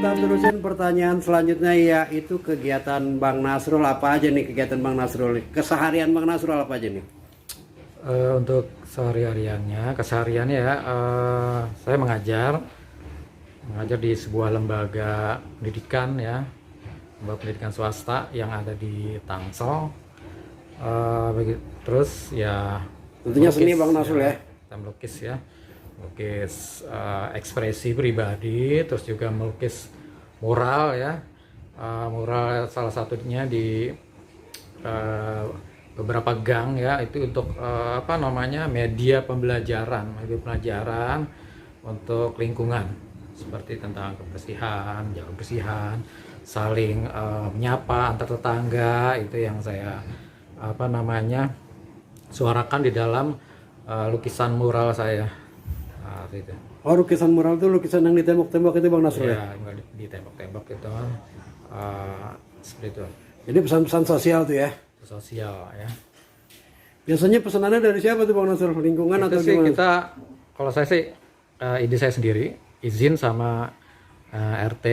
kita terusin pertanyaan selanjutnya, yaitu kegiatan Bang Nasrul apa aja nih, kegiatan Bang Nasrul, keseharian Bang Nasrul apa aja nih? Untuk kesehariannya ya, saya mengajar di sebuah lembaga pendidikan ya, lembaga pendidikan swasta yang ada di Tangsel. Terus ya Tentunya seni Bang Nasrul ya. kita melukis ya, melukis ekspresi pribadi, terus juga melukis mural ya. Mural salah satunya di beberapa gang ya, itu untuk media pembelajaran untuk lingkungan, seperti tentang kebersihan, jaga kebersihan, saling menyapa antar tetangga. Itu yang saya suarakan di dalam lukisan mural saya. Itu. Oh, lukisan mural itu lukisan yang di tembok-tembok itu Bang Nasrul ya? Ya, di tembok-tembok itu seperti itu. Jadi pesan-pesan sosial tuh ya? Sosial ya. Biasanya pesanannya dari siapa tuh Bang Nasrul? Lingkungan Itu atau sih gimana? kalau saya sih ide saya sendiri, izin sama RT,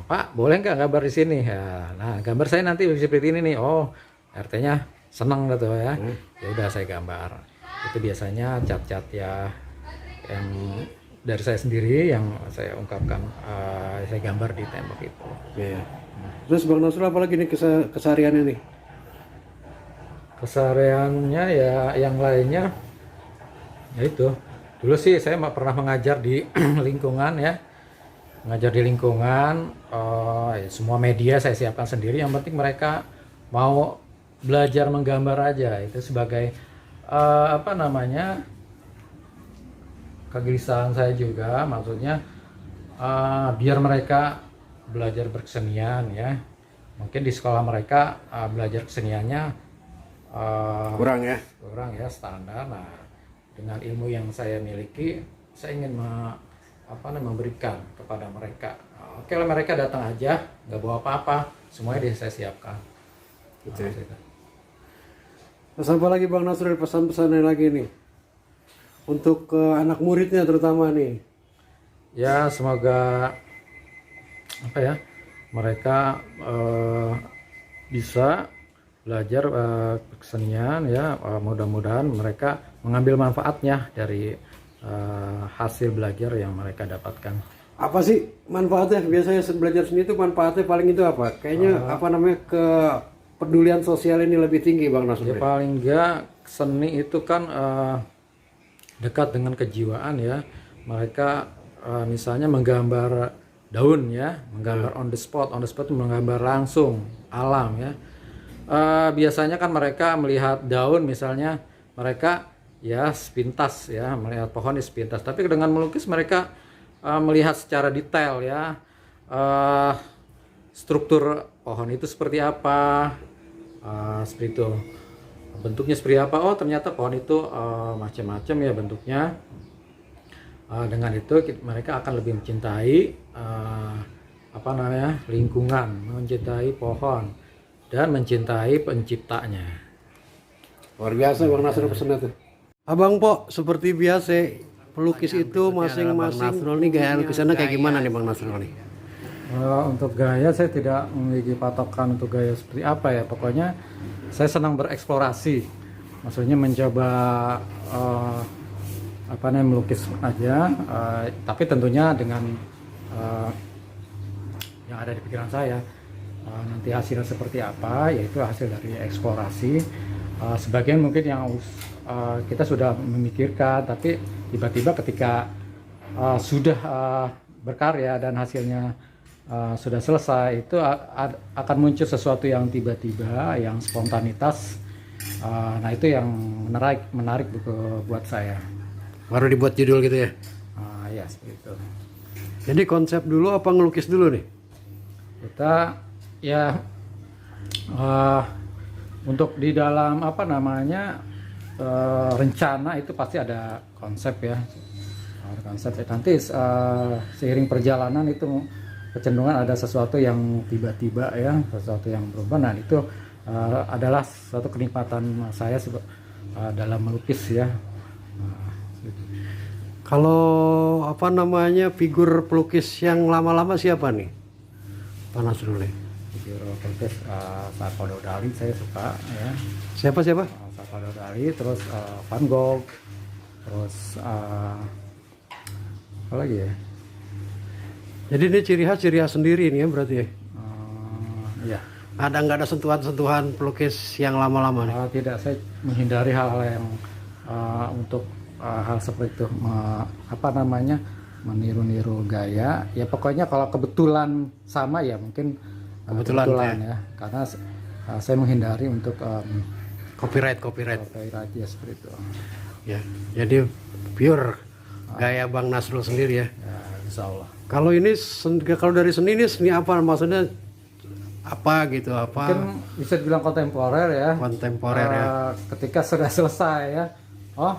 Pak boleh nggak gambar di sini ya, nah gambar saya nanti seperti ini nih. Oh, RT-nya senang gitu ya. Ya udah saya gambar. Itu biasanya cat-cat ya yang dari saya sendiri yang saya ungkapkan, saya gambar di tembok itu. Iya. Terus Bang Nasrul apalagi nih kesehariannya nih? Kesehariannya ya yang lainnya ya itu. Dulu sih saya pernah mengajar di lingkungan ya. Mengajar di lingkungan, ya semua media saya siapkan sendiri, yang penting mereka mau belajar menggambar aja. Itu sebagai kegelisahan saya juga, maksudnya biar mereka belajar berkesenian ya. Mungkin di sekolah mereka belajar keseniannya Kurang ya? kurang ya, standar. Nah, dengan ilmu yang saya miliki, saya ingin memberikan kepada mereka. Oke lah, mereka datang aja, nggak bawa apa-apa, semuanya saya siapkan. Gitu ya. Terus apa lagi Bang Nasrul, pesan-pesannya lagi nih untuk anak muridnya terutama nih? Ya semoga mereka bisa belajar kesenian ya. Mudah-mudahan mereka mengambil manfaatnya dari hasil belajar yang mereka dapatkan. Apa sih manfaatnya? Biasanya belajar seni itu manfaatnya paling itu apa? Kayaknya kepedulian sosial ini lebih tinggi Bang Nasrul. Ya paling enggak seni itu kan dekat dengan kejiwaan ya. Mereka misalnya menggambar daun ya, menggambar on the spot menggambar langsung alam ya. Biasanya kan mereka melihat daun misalnya, mereka ya sepintas ya, melihat pohon di sepintas. Tapi dengan melukis mereka melihat secara detail ya, struktur pohon itu seperti apa, seperti itu, bentuknya seperti apa. Oh ternyata pohon itu macam-macam ya bentuknya. Dengan itu mereka akan lebih mencintai lingkungan, mencintai pohon, dan mencintai penciptanya. Luar biasa Bang Nasrul pesannya tuh. Abang Po, seperti biasa pelukis itu masing-masing. Bang Nasrul nih gaya lukisannya kayak gimana nih Bang Nasrul nih? Untuk gaya saya tidak memiliki patokan untuk gaya seperti apa ya. Pokoknya saya senang bereksplorasi. Maksudnya mencoba melukis aja, tapi tentunya dengan yang ada di pikiran saya. Nanti hasilnya seperti apa, yaitu hasil dari eksplorasi. Sebagian mungkin yang kita sudah memikirkan, tapi tiba-tiba ketika sudah berkarya dan hasilnya sudah selesai, itu akan muncul sesuatu yang tiba-tiba, yang spontanitas. Nah itu yang menarik buat saya. Baru dibuat judul gitu ya? Ya seperti itu. Jadi konsep dulu apa ngelukis dulu nih? Kita ya untuk di dalam rencana itu pasti ada konsep ya. Nanti seiring perjalanan itu kecenderungan ada sesuatu yang tiba-tiba ya, sesuatu yang berubah. Nah itu adalah suatu kenikmatan saya dalam melukis ya. Kalau apa namanya figur pelukis yang lama-lama siapa nih, Pak Nasrul nih? Figur pelukis Salvador Dali saya suka ya. Siapa? Salvador Dali, terus Van Gogh, terus apa lagi ya? Jadi ini ciri khas sendiri ini ya berarti ya? Iya. Nggak ada sentuhan-sentuhan pelukis yang lama-lama nih? Tidak, saya menghindari hal-hal yang untuk hal seperti itu, apa namanya, meniru-niru gaya. Ya pokoknya kalau kebetulan sama ya mungkin kebetulan ya. Karena saya menghindari untuk copyright ya seperti itu. Ya, jadi pure gaya Bang Nasrul sendiri ya. Ya, insya Allah. Kalau ini kalau dari seni ini seni apa maksudnya? Apa gitu, apa? Mungkin bisa dibilang kontemporer ya. Kontemporer ya. Ketika sudah selesai ya. Oh,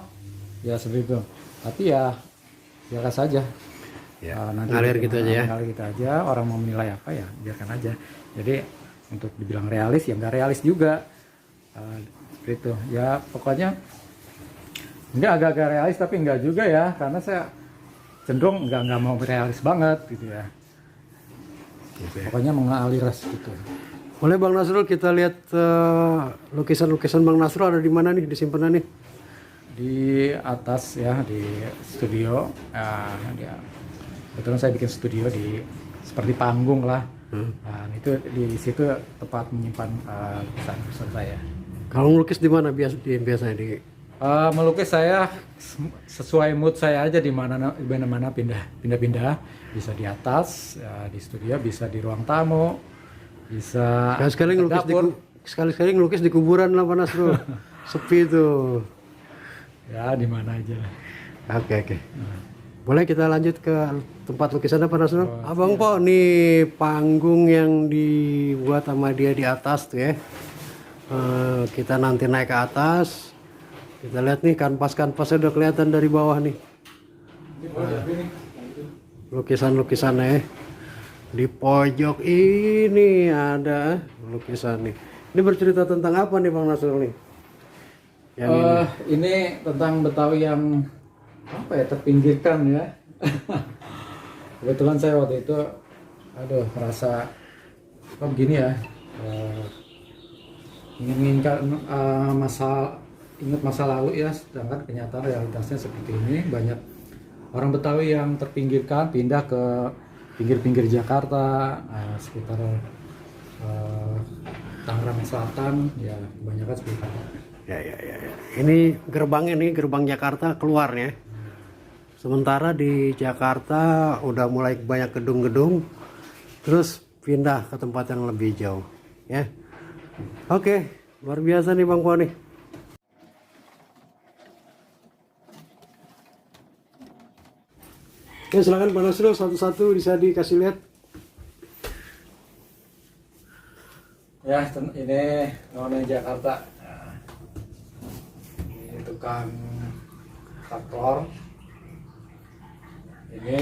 ya seperti itu. Tapi ya biarkan saja. Ya, ngalir gitu aja ya. Ngalir gitu aja. Orang mau menilai apa ya, biarkan aja. Jadi untuk dibilang realis ya nggak realis juga. Seperti itu. Ya pokoknya ini agak-agak realis tapi nggak juga ya, karena saya cenderung nggak mau realis banget gitu ya. Pokoknya mengalir gitu. Boleh Bang Nasrul kita lihat lukisan-lukisan Bang Nasrul ada di mana nih disimpan nih? Di atas ya, di studio. Kebetulan saya bikin studio di seperti panggung lah. Nah, itu di situ tempat menyimpan lukisan saya. Kalau melukis di mana biasanya di? Melukis saya sesuai mood saya aja, di mana pindah-pindah, bisa di atas ya, di studio, bisa di ruang tamu, bisa sekali-sekali ngelukis di kuburan lah Pak Nasrul. Sepi tuh ya, di mana aja. Oke. Boleh kita lanjut ke tempat lukisannya Pak Nasrul? Abang Po, nih panggung yang dibuat sama dia di atas tuh ya. Kita nanti naik ke atas. Kita lihat nih kanvasnya udah kelihatan dari bawah nih. Lukisan-lukisannya ya. Di pojok ini ada lukisan nih. Ini bercerita tentang apa nih Bang Nasrul nih? Ini tentang Betawi yang apa ya, terpinggirkan ya. Kebetulan saya waktu itu merasa kok begini ya, ingat masa lalu ya, sedangkan kenyataan realitasnya seperti ini. Banyak orang Betawi yang terpinggirkan, pindah ke pinggir-pinggir Jakarta, sekitar Tangerang Selatan ya, kebanyakan seperti itu. Ya. Ini gerbang Jakarta keluarnya. Sementara di Jakarta udah mulai banyak gedung-gedung, terus pindah ke tempat yang lebih jauh ya. Oke, luar biasa nih Bang Po nih. Oke, silakan Pak Nasrul satu-satu bisa dikasih lihat. Ya, ini namanya Jakarta. Ini tukang traktor. Ini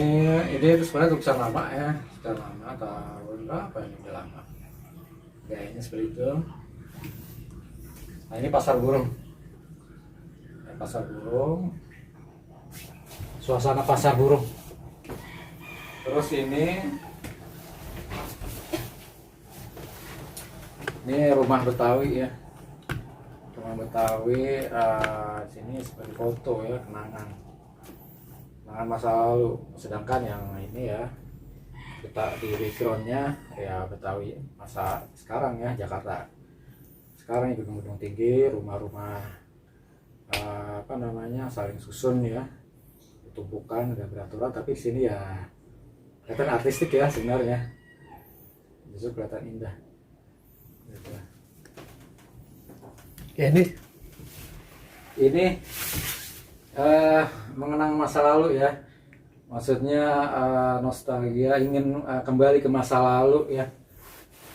sebenarnya lukisan lama ya, sudah lama, tahun berapa ini, udah lama. Kayaknya seperti itu. Nah, ini pasar burung. Pasar burung. Suasana pasar burung. Terus ini rumah Betawi ya. Rumah Betawi sini seperti foto ya, kenangan masa lalu. Sedangkan yang ini ya, kita di backgroundnya ya Betawi masa sekarang ya, Jakarta sekarang, gedung-gedung tinggi, rumah-rumah saling susun ya, tumpukan dan beraturan. Tapi di sini ya kelihatan artistik ya sebenarnya, justru kelihatan indah gitu. Ya, ini mengenang masa lalu ya, maksudnya nostalgia, ingin kembali ke masa lalu ya.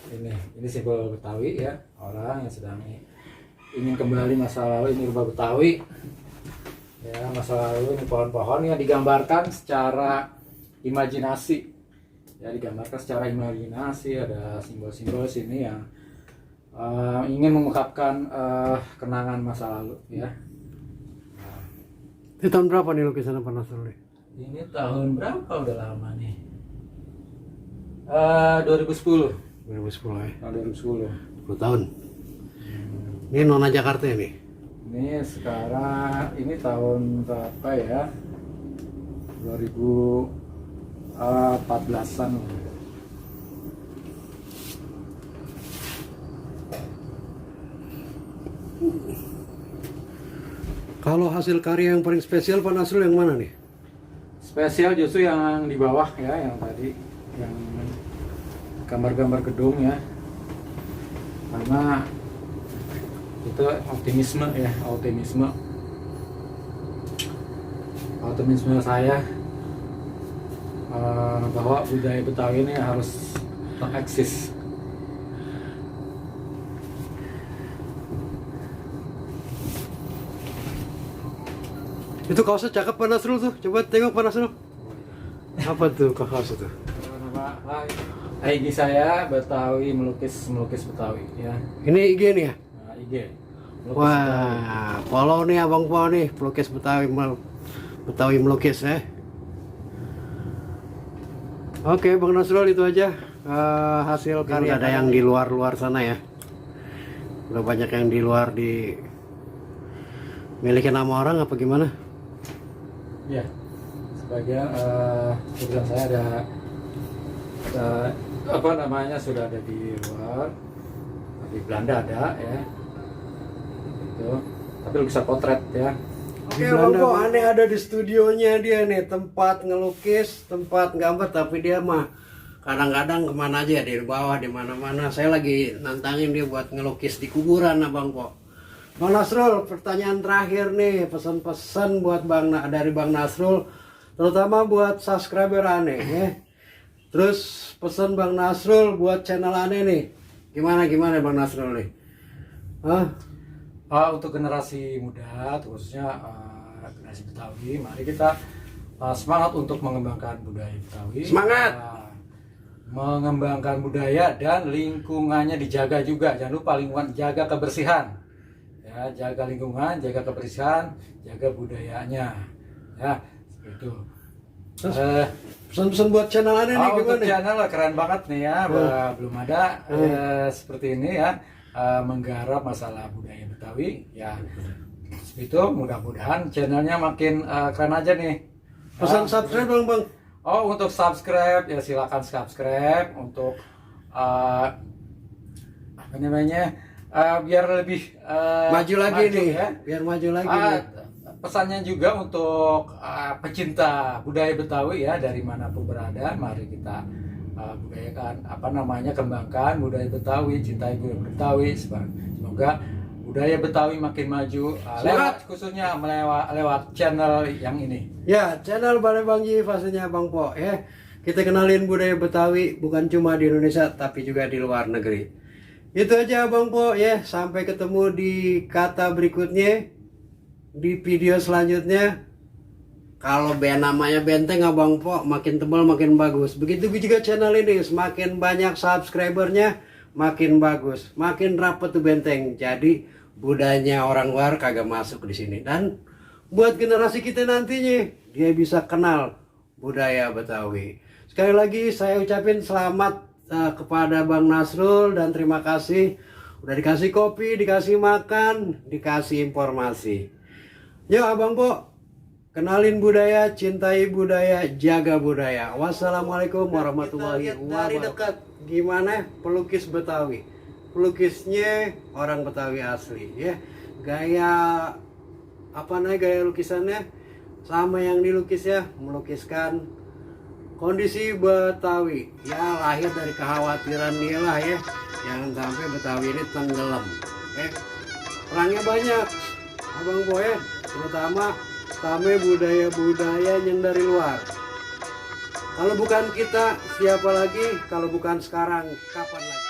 Ini simbol Betawi ya, orang yang sedang ingin kembali masa lalu. Ini rumah Betawi ya, masa lalu. Ini pohon-pohon yang digambarkan secara imajinasi ya, ada simbol-simbol sini yang ingin mengungkapkan kenangan masa lalu ya. Ini tahun berapa nih lukisan Pak Nasrul nih? Ini tahun berapa, udah lama nih. 2010. 2010 ya. Tahun 2010. 10 tahun. Ini Nona Jakarta nih. Ini sekarang ini tahun berapa ya? 2014-an. Kalau hasil karya yang paling spesial Pak Nasrul yang mana nih? Spesial justru yang di bawah ya, yang tadi, yang gambar-gambar gedung ya, karena itu optimisme ya, optimisme saya bahwa budaya Betawi ini harus tetap eksis. Itu kaosnya cakep Pak Nasrul tuh. Coba tengok Pak Nasrul. Apa tuh kaos itu? IG saya Betawi melukis Betawi ya. Ini IG nih ya? Nah, IG. Melukis Betawi. Wah, follow nih Abang Po nih, pelukis Betawi melukis ya. Oke, Bang Nasrul itu aja hasil karya. Ada yang di luar sana ya. Udah banyak yang di luar miliki nama orang apa gimana? Ya, sebagian tulisan saya ada apa namanya, sudah ada di luar, di Belanda ada ya, itu. Tapi lukisan potret ya. Oke, Bang Po, aneh ada di studionya dia nih, tempat ngelukis, tempat gambar, tapi dia mah kadang-kadang kemana aja, di bawah, di mana-mana. Saya lagi nantangin dia buat ngelukis di kuburan, Bang Po. Bang Nasrul, pertanyaan terakhir nih, pesan-pesan buat dari Bang Nasrul, terutama buat subscriber aneh ya. Terus pesan Bang Nasrul buat channel aneh nih, gimana Bang Nasrul nih? Untuk generasi muda, khususnya generasi Betawi, mari kita semangat untuk mengembangkan budaya Betawi. Semangat! Mengembangkan budaya dan lingkungannya dijaga juga. Jangan lupa lingkungan, jaga kebersihan. Ya, jaga lingkungan, jaga kebersihan, jaga budayanya. Ya, seperti itu. Pesan-pesan buat channel aneh nih Untuk gimana? channel keren banget nih ya, belum ada seperti ini ya, menggarap masalah budaya Betawi ya. Itu mudah-mudahan channelnya makin keren aja nih. Pesan subscribe dong Bang. Untuk subscribe ya silakan subscribe untuk apa namanya, biar lebih Maju lagi nih ya. Biar maju lagi nih. Pesannya juga untuk pecinta budaya Betawi ya, dari manapun berada, mari kita budayakan, apa namanya, kembangkan budaya Betawi, cintai budaya Betawi. Semoga budaya Betawi makin maju lewat, khususnya lewat channel yang ini. Ya, channel Balai Bangji pastinya Bang Po ya. Kita kenalin budaya Betawi bukan cuma di Indonesia tapi juga di luar negeri. Itu aja Bang Po ya. Sampai ketemu di kata berikutnya, di video selanjutnya. Kalau namanya benteng Abang Po, makin tebal makin bagus. Begitu juga channel ini, semakin banyak subscribernya makin bagus, makin rapet tuh benteng. Jadi budayanya orang luar kagak masuk di sini. Dan buat generasi kita nantinya, dia bisa kenal budaya Betawi. Sekali lagi saya ucapin selamat kepada Bang Nasrul dan terima kasih udah dikasih kopi, dikasih makan, dikasih informasi. Yuk Abang Po, kenalin budaya, cintai budaya, jaga budaya. Wassalamualaikum warahmatullahi wabarakatuh. Gimana pelukis Betawi? Pelukisnya orang Betawi asli ya. Gaya apa namanya, gaya lukisannya sama yang dilukis ya, melukiskan kondisi Betawi. Ya lahir dari kekhawatiran dia lah ya. Jangan sampai Betawi ini tenggelam. Perangnya banyak Abang Po ya, terutama sama budaya-budaya yang dari luar. Kalau bukan kita, siapa lagi? Kalau bukan sekarang, kapan lagi?